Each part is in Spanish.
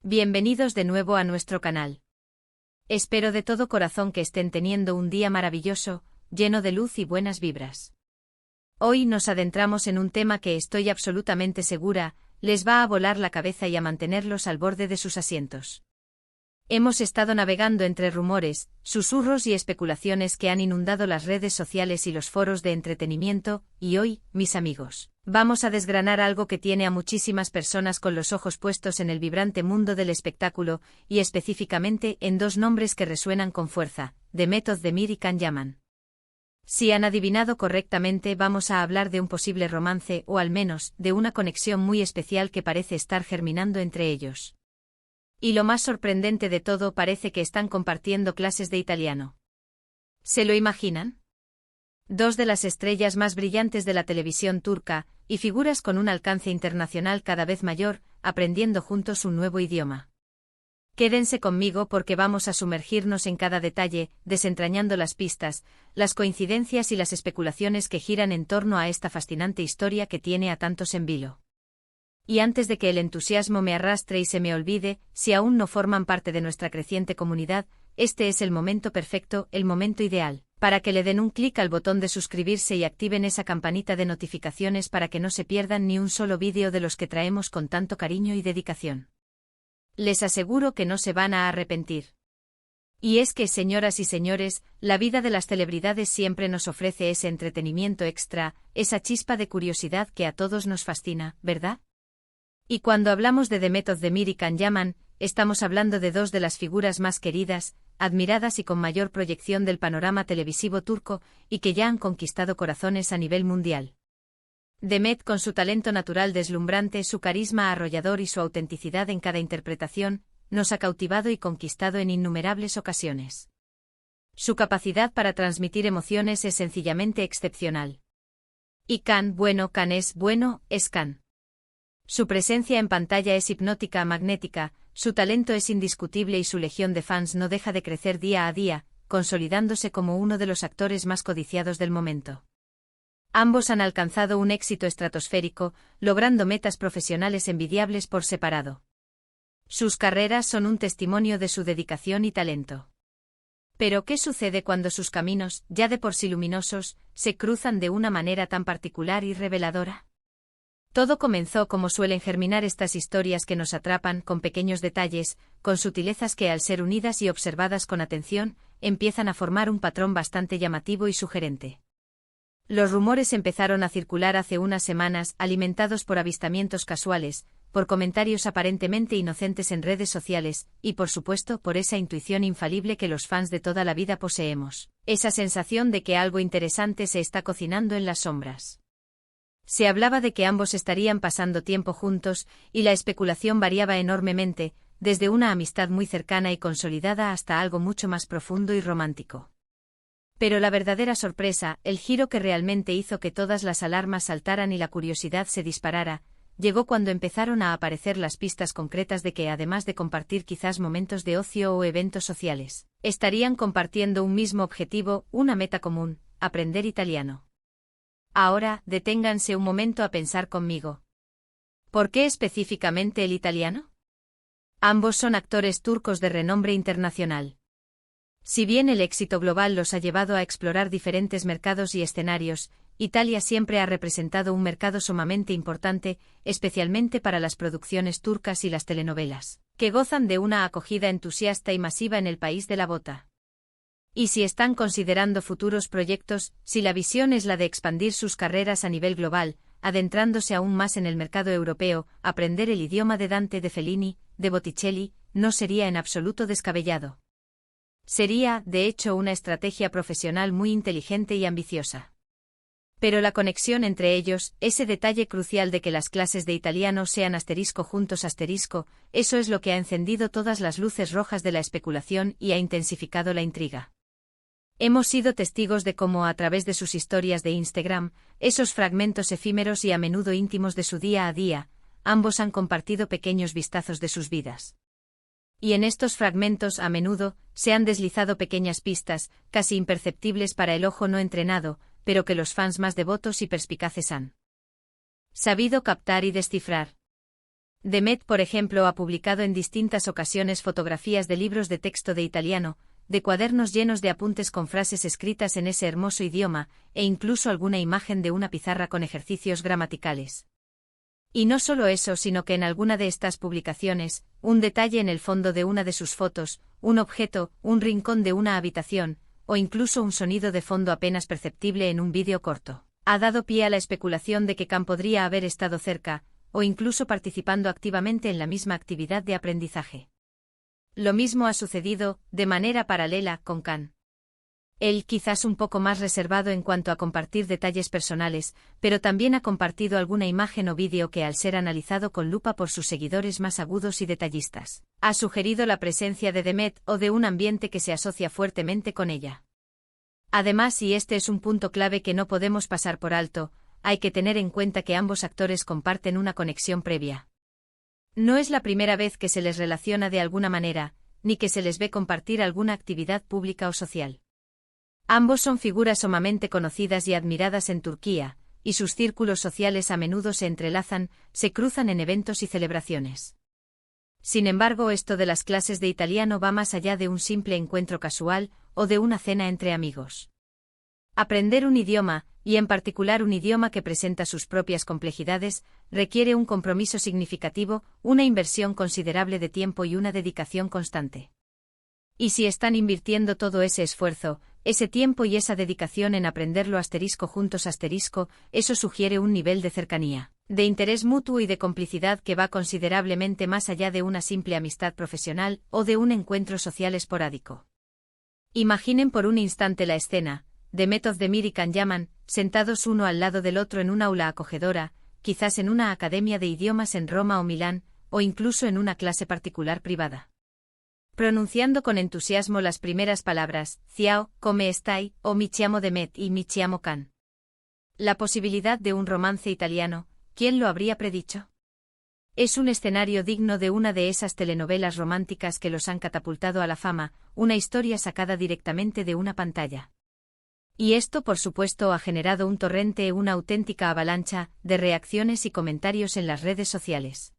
Bienvenidos de nuevo a nuestro canal. Espero de todo corazón que estén teniendo un día maravilloso, lleno de luz y buenas vibras. Hoy nos adentramos en un tema que estoy absolutamente segura, les va a volar la cabeza y a mantenerlos al borde de sus asientos. Hemos estado navegando entre rumores, susurros y especulaciones que han inundado las redes sociales y los foros de entretenimiento, y hoy, mis amigos, vamos a desgranar algo que tiene a muchísimas personas con los ojos puestos en el vibrante mundo del espectáculo, y específicamente en dos nombres que resuenan con fuerza, Demet Özdemir y Can Yaman. Si han adivinado correctamente, vamos a hablar de un posible romance o al menos, de una conexión muy especial que parece estar germinando entre ellos. Y lo más sorprendente de todo, parece que están compartiendo clases de italiano. ¿Se lo imaginan? Dos de las estrellas más brillantes de la televisión turca, y figuras con un alcance internacional cada vez mayor, aprendiendo juntos un nuevo idioma. Quédense conmigo porque vamos a sumergirnos en cada detalle, desentrañando las pistas, las coincidencias y las especulaciones que giran en torno a esta fascinante historia que tiene a tantos en vilo. Y antes de que el entusiasmo me arrastre y se me olvide, si aún no forman parte de nuestra creciente comunidad, este es el momento perfecto, el momento ideal, para que le den un clic al botón de suscribirse y activen esa campanita de notificaciones para que no se pierdan ni un solo vídeo de los que traemos con tanto cariño y dedicación. Les aseguro que no se van a arrepentir. Y es que, señoras y señores, la vida de las celebridades siempre nos ofrece ese entretenimiento extra, esa chispa de curiosidad que a todos nos fascina, ¿verdad? Y cuando hablamos de Demet Özdemir y Can Yaman, estamos hablando de dos de las figuras más queridas, admiradas y con mayor proyección del panorama televisivo turco, y que ya han conquistado corazones a nivel mundial. Demet, con su talento natural deslumbrante, su carisma arrollador y su autenticidad en cada interpretación, nos ha cautivado y conquistado en innumerables ocasiones. Su capacidad para transmitir emociones es sencillamente excepcional. Y Can, bueno, Can es bueno, es Can. Su presencia en pantalla es hipnótica, magnética, su talento es indiscutible y su legión de fans no deja de crecer día a día, consolidándose como uno de los actores más codiciados del momento. Ambos han alcanzado un éxito estratosférico, logrando metas profesionales envidiables por separado. Sus carreras son un testimonio de su dedicación y talento. Pero ¿qué sucede cuando sus caminos, ya de por sí luminosos, se cruzan de una manera tan particular y reveladora? Todo comenzó como suelen germinar estas historias que nos atrapan, con pequeños detalles, con sutilezas que al ser unidas y observadas con atención, empiezan a formar un patrón bastante llamativo y sugerente. Los rumores empezaron a circular hace unas semanas, alimentados por avistamientos casuales, por comentarios aparentemente inocentes en redes sociales, y por supuesto por esa intuición infalible que los fans de toda la vida poseemos, esa sensación de que algo interesante se está cocinando en las sombras. Se hablaba de que ambos estarían pasando tiempo juntos, y la especulación variaba enormemente, desde una amistad muy cercana y consolidada hasta algo mucho más profundo y romántico. Pero la verdadera sorpresa, el giro que realmente hizo que todas las alarmas saltaran y la curiosidad se disparara, llegó cuando empezaron a aparecer las pistas concretas de que, además de compartir quizás momentos de ocio o eventos sociales, estarían compartiendo un mismo objetivo, una meta común: aprender italiano. Ahora, deténganse un momento a pensar conmigo. ¿Por qué específicamente el italiano? Ambos son actores turcos de renombre internacional. Si bien el éxito global los ha llevado a explorar diferentes mercados y escenarios, Italia siempre ha representado un mercado sumamente importante, especialmente para las producciones turcas y las telenovelas, que gozan de una acogida entusiasta y masiva en el país de la bota. Y si están considerando futuros proyectos, si la visión es la de expandir sus carreras a nivel global, adentrándose aún más en el mercado europeo, aprender el idioma de Dante, de Fellini, de Botticelli, no sería en absoluto descabellado. Sería, de hecho, una estrategia profesional muy inteligente y ambiciosa. Pero la conexión entre ellos, ese detalle crucial de que las clases de italiano sean asterisco juntos asterisco, eso es lo que ha encendido todas las luces rojas de la especulación y ha intensificado la intriga. Hemos sido testigos de cómo, a través de sus historias de Instagram, esos fragmentos efímeros y a menudo íntimos de su día a día, ambos han compartido pequeños vistazos de sus vidas. Y en estos fragmentos, a menudo, se han deslizado pequeñas pistas, casi imperceptibles para el ojo no entrenado, pero que los fans más devotos y perspicaces han sabido captar y descifrar. Demet, por ejemplo, ha publicado en distintas ocasiones fotografías de libros de texto de italiano, de cuadernos llenos de apuntes con frases escritas en ese hermoso idioma, e incluso alguna imagen de una pizarra con ejercicios gramaticales. Y no solo eso, sino que en alguna de estas publicaciones, un detalle en el fondo de una de sus fotos, un objeto, un rincón de una habitación, o incluso un sonido de fondo apenas perceptible en un vídeo corto, ha dado pie a la especulación de que Khan podría haber estado cerca, o incluso participando activamente en la misma actividad de aprendizaje. Lo mismo ha sucedido, de manera paralela, con Khan. Él, quizás un poco más reservado en cuanto a compartir detalles personales, pero también ha compartido alguna imagen o vídeo que, al ser analizado con lupa por sus seguidores más agudos y detallistas, ha sugerido la presencia de Demet o de un ambiente que se asocia fuertemente con ella. Además, y este es un punto clave que no podemos pasar por alto, hay que tener en cuenta que ambos actores comparten una conexión previa. No es la primera vez que se les relaciona de alguna manera, ni que se les ve compartir alguna actividad pública o social. Ambos son figuras sumamente conocidas y admiradas en Turquía, y sus círculos sociales a menudo se entrelazan, se cruzan en eventos y celebraciones. Sin embargo, esto de las clases de italiano va más allá de un simple encuentro casual, o de una cena entre amigos. Aprender un idioma, y en particular un idioma que presenta sus propias complejidades, requiere un compromiso significativo, una inversión considerable de tiempo y una dedicación constante. Y si están invirtiendo todo ese esfuerzo, ese tiempo y esa dedicación en aprenderlo juntos eso sugiere un nivel de cercanía, de interés mutuo y de complicidad que va considerablemente más allá de una simple amistad profesional o de un encuentro social esporádico. Imaginen por un instante la escena, Demet Özdemir y Can Yaman, sentados uno al lado del otro en un aula acogedora, quizás en una academia de idiomas en Roma o Milán, o incluso en una clase particular privada. Pronunciando con entusiasmo las primeras palabras, Ciao, come stai, o mi chiamo Demet y mi chiamo Can. La posibilidad de un romance italiano, ¿quién lo habría predicho? Es un escenario digno de una de esas telenovelas románticas que los han catapultado a la fama, una historia sacada directamente de una pantalla. Y esto, por supuesto, ha generado un torrente, una auténtica avalancha, de reacciones y comentarios en las redes sociales.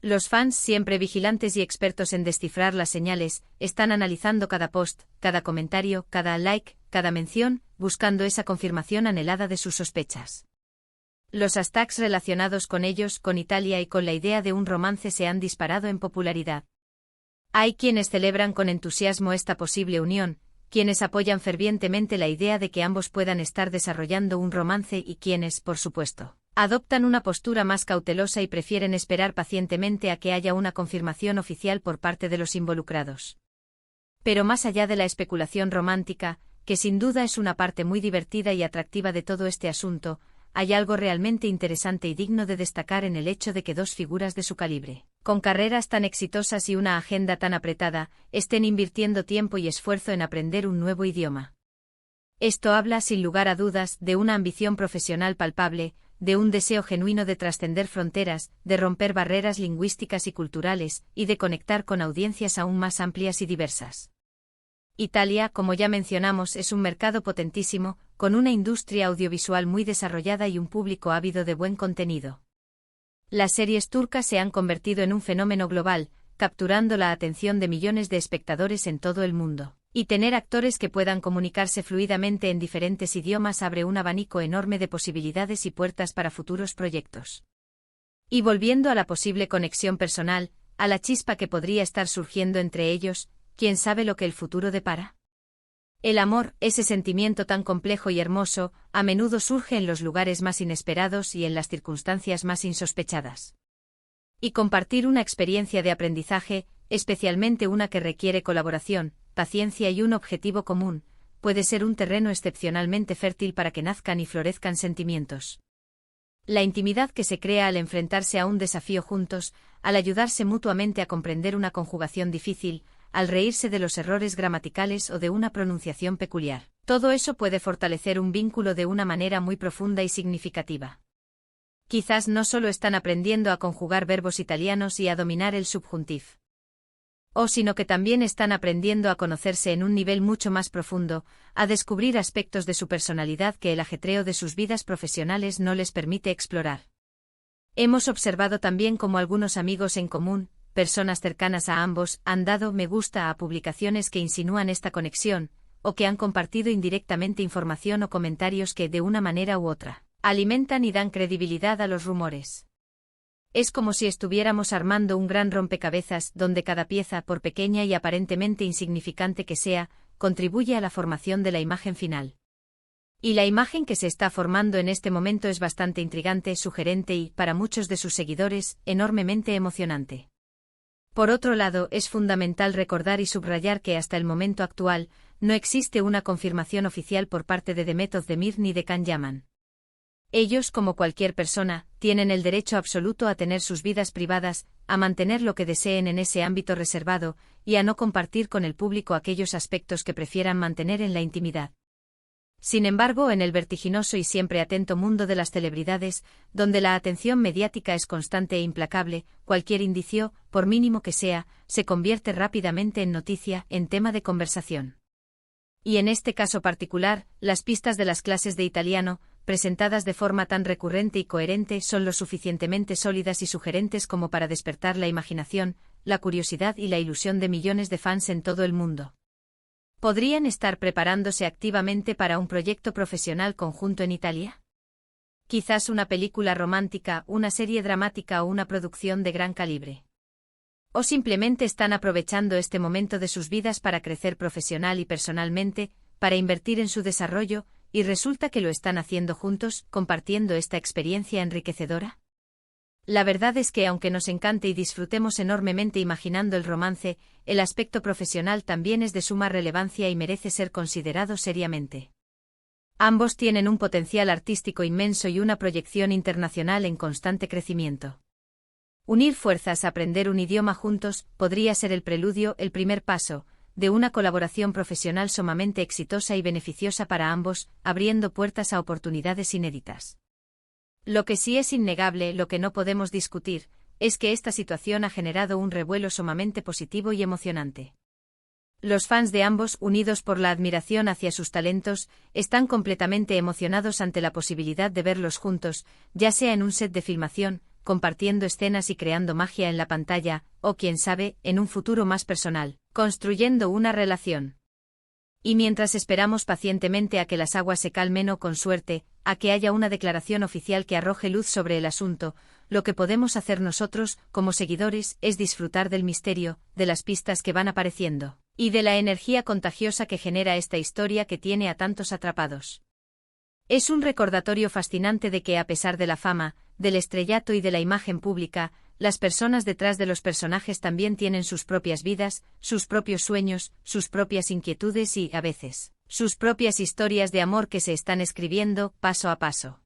Los fans, siempre vigilantes y expertos en descifrar las señales, están analizando cada post, cada comentario, cada like, cada mención, buscando esa confirmación anhelada de sus sospechas. Los hashtags relacionados con ellos, con Italia y con la idea de un romance se han disparado en popularidad. Hay quienes celebran con entusiasmo esta posible unión, quienes apoyan fervientemente la idea de que ambos puedan estar desarrollando un romance y quienes, por supuesto, adoptan una postura más cautelosa y prefieren esperar pacientemente a que haya una confirmación oficial por parte de los involucrados. Pero más allá de la especulación romántica, que sin duda es una parte muy divertida y atractiva de todo este asunto, hay algo realmente interesante y digno de destacar en el hecho de que dos figuras de su calibre, con carreras tan exitosas y una agenda tan apretada, estén invirtiendo tiempo y esfuerzo en aprender un nuevo idioma. Esto habla, sin lugar a dudas, de una ambición profesional palpable, de un deseo genuino de trascender fronteras, de romper barreras lingüísticas y culturales, y de conectar con audiencias aún más amplias y diversas. Italia, como ya mencionamos, es un mercado potentísimo, con una industria audiovisual muy desarrollada y un público ávido de buen contenido. Las series turcas se han convertido en un fenómeno global, capturando la atención de millones de espectadores en todo el mundo. Y tener actores que puedan comunicarse fluidamente en diferentes idiomas abre un abanico enorme de posibilidades y puertas para futuros proyectos. Y volviendo a la posible conexión personal, a la chispa que podría estar surgiendo entre ellos, ¿quién sabe lo que el futuro depara? El amor, ese sentimiento tan complejo y hermoso, a menudo surge en los lugares más inesperados y en las circunstancias más insospechadas. Y compartir una experiencia de aprendizaje, especialmente una que requiere colaboración, paciencia y un objetivo común, puede ser un terreno excepcionalmente fértil para que nazcan y florezcan sentimientos. La intimidad que se crea al enfrentarse a un desafío juntos, al ayudarse mutuamente a comprender una conjugación difícil, al reírse de los errores gramaticales o de una pronunciación peculiar. Todo eso puede fortalecer un vínculo de una manera muy profunda y significativa. Quizás no solo están aprendiendo a conjugar verbos italianos y a dominar el subjuntivo, sino que también están aprendiendo a conocerse en un nivel mucho más profundo, a descubrir aspectos de su personalidad que el ajetreo de sus vidas profesionales no les permite explorar. Hemos observado también cómo algunos amigos en común, personas cercanas a ambos, han dado me gusta a publicaciones que insinúan esta conexión, o que han compartido indirectamente información o comentarios que, de una manera u otra, alimentan y dan credibilidad a los rumores. Es como si estuviéramos armando un gran rompecabezas donde cada pieza, por pequeña y aparentemente insignificante que sea, contribuye a la formación de la imagen final. Y la imagen que se está formando en este momento es bastante intrigante, sugerente y, para muchos de sus seguidores, enormemente emocionante. Por otro lado, es fundamental recordar y subrayar que hasta el momento actual, no existe una confirmación oficial por parte de Demet Özdemir ni de Can Yaman. Ellos, como cualquier persona, tienen el derecho absoluto a tener sus vidas privadas, a mantener lo que deseen en ese ámbito reservado, y a no compartir con el público aquellos aspectos que prefieran mantener en la intimidad. Sin embargo, en el vertiginoso y siempre atento mundo de las celebridades, donde la atención mediática es constante e implacable, cualquier indicio, por mínimo que sea, se convierte rápidamente en noticia, en tema de conversación. Y en este caso particular, las pistas de las clases de italiano, presentadas de forma tan recurrente y coherente, son lo suficientemente sólidas y sugerentes como para despertar la imaginación, la curiosidad y la ilusión de millones de fans en todo el mundo. ¿Podrían estar preparándose activamente para un proyecto profesional conjunto en Italia? Quizás una película romántica, una serie dramática o una producción de gran calibre. ¿O simplemente están aprovechando este momento de sus vidas para crecer profesional y personalmente, para invertir en su desarrollo, y resulta que lo están haciendo juntos, compartiendo esta experiencia enriquecedora? La verdad es que aunque nos encante y disfrutemos enormemente imaginando el romance, el aspecto profesional también es de suma relevancia y merece ser considerado seriamente. Ambos tienen un potencial artístico inmenso y una proyección internacional en constante crecimiento. Unir fuerzas a aprender un idioma juntos podría ser el preludio, el primer paso, de una colaboración profesional sumamente exitosa y beneficiosa para ambos, abriendo puertas a oportunidades inéditas. Lo que sí es innegable, lo que no podemos discutir, es que esta situación ha generado un revuelo sumamente positivo y emocionante. Los fans de ambos, unidos por la admiración hacia sus talentos, están completamente emocionados ante la posibilidad de verlos juntos, ya sea en un set de filmación, compartiendo escenas y creando magia en la pantalla, o quién sabe, en un futuro más personal, construyendo una relación. Y mientras esperamos pacientemente a que las aguas se calmen o, con suerte, a que haya una declaración oficial que arroje luz sobre el asunto, lo que podemos hacer nosotros, como seguidores, es disfrutar del misterio, de las pistas que van apareciendo, y de la energía contagiosa que genera esta historia que tiene a tantos atrapados. Es un recordatorio fascinante de que, a pesar de la fama, del estrellato y de la imagen pública, las personas detrás de los personajes también tienen sus propias vidas, sus propios sueños, sus propias inquietudes y, a veces, sus propias historias de amor que se están escribiendo, paso a paso.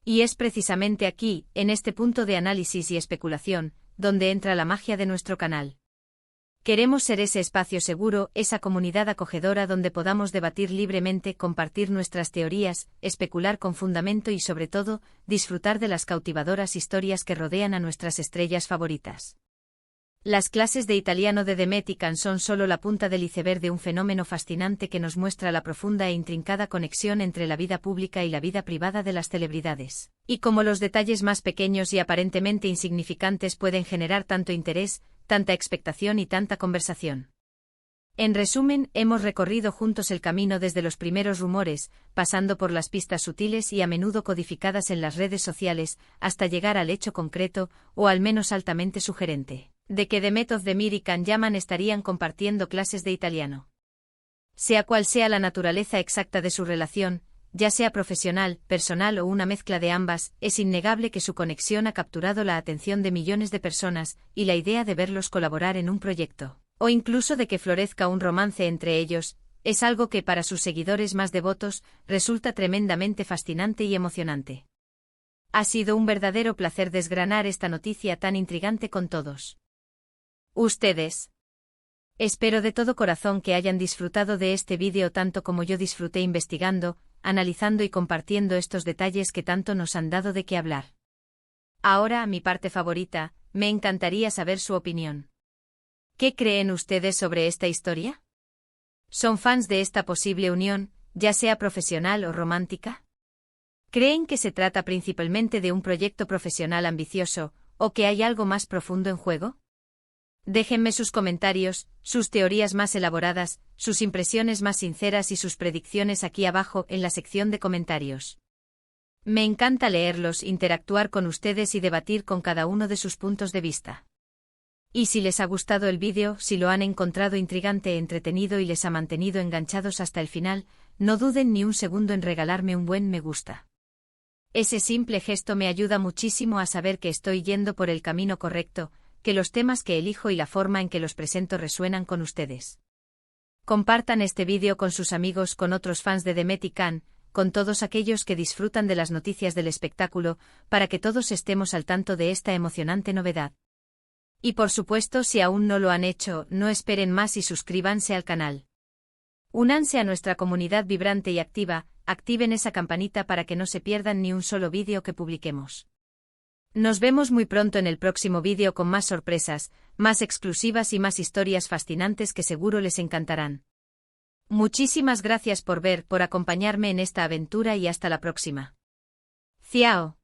Y es precisamente aquí, en este punto de análisis y especulación, donde entra la magia de nuestro canal. Queremos ser ese espacio seguro, esa comunidad acogedora donde podamos debatir libremente, compartir nuestras teorías, especular con fundamento y, sobre todo, disfrutar de las cautivadoras historias que rodean a nuestras estrellas favoritas. Las clases de italiano de Demet y Can son solo la punta del iceberg de un fenómeno fascinante que nos muestra la profunda e intrincada conexión entre la vida pública y la vida privada de las celebridades, y cómo los detalles más pequeños y aparentemente insignificantes pueden generar tanto interés, tanta expectación y tanta conversación. En resumen, hemos recorrido juntos el camino desde los primeros rumores, pasando por las pistas sutiles y a menudo codificadas en las redes sociales, hasta llegar al hecho concreto, o al menos altamente sugerente, de que Demet Özdemir y Can Yaman estarían compartiendo clases de italiano. Sea cual sea la naturaleza exacta de su relación, ya sea profesional, personal o una mezcla de ambas, es innegable que su conexión ha capturado la atención de millones de personas, y la idea de verlos colaborar en un proyecto, o incluso de que florezca un romance entre ellos, es algo que para sus seguidores más devotos resulta tremendamente fascinante y emocionante. Ha sido un verdadero placer desgranar esta noticia tan intrigante con todos ustedes. Espero de todo corazón que hayan disfrutado de este vídeo tanto como yo disfruté investigando, analizando y compartiendo estos detalles que tanto nos han dado de qué hablar. Ahora, mi parte favorita, me encantaría saber su opinión. ¿Qué creen ustedes sobre esta historia? ¿Son fans de esta posible unión, ya sea profesional o romántica? ¿Creen que se trata principalmente de un proyecto profesional ambicioso, o que hay algo más profundo en juego? Déjenme sus comentarios, sus teorías más elaboradas, sus impresiones más sinceras y sus predicciones aquí abajo en la sección de comentarios. Me encanta leerlos, interactuar con ustedes y debatir con cada uno de sus puntos de vista. Y si les ha gustado el vídeo, si lo han encontrado intrigante, entretenido y les ha mantenido enganchados hasta el final, no duden ni un segundo en regalarme un buen me gusta. Ese simple gesto me ayuda muchísimo a saber que estoy yendo por el camino correcto, que los temas que elijo y la forma en que los presento resuenan con ustedes. Compartan este vídeo con sus amigos, con otros fans de The Met y Can, con todos aquellos que disfrutan de las noticias del espectáculo, para que todos estemos al tanto de esta emocionante novedad. Y por supuesto, si aún no lo han hecho, no esperen más y suscríbanse al canal. Únanse a nuestra comunidad vibrante y activa, activen esa campanita para que no se pierdan ni un solo vídeo que publiquemos. Nos vemos muy pronto en el próximo vídeo con más sorpresas, más exclusivas y más historias fascinantes que seguro les encantarán. Muchísimas gracias por ver, por acompañarme en esta aventura y hasta la próxima. Ciao.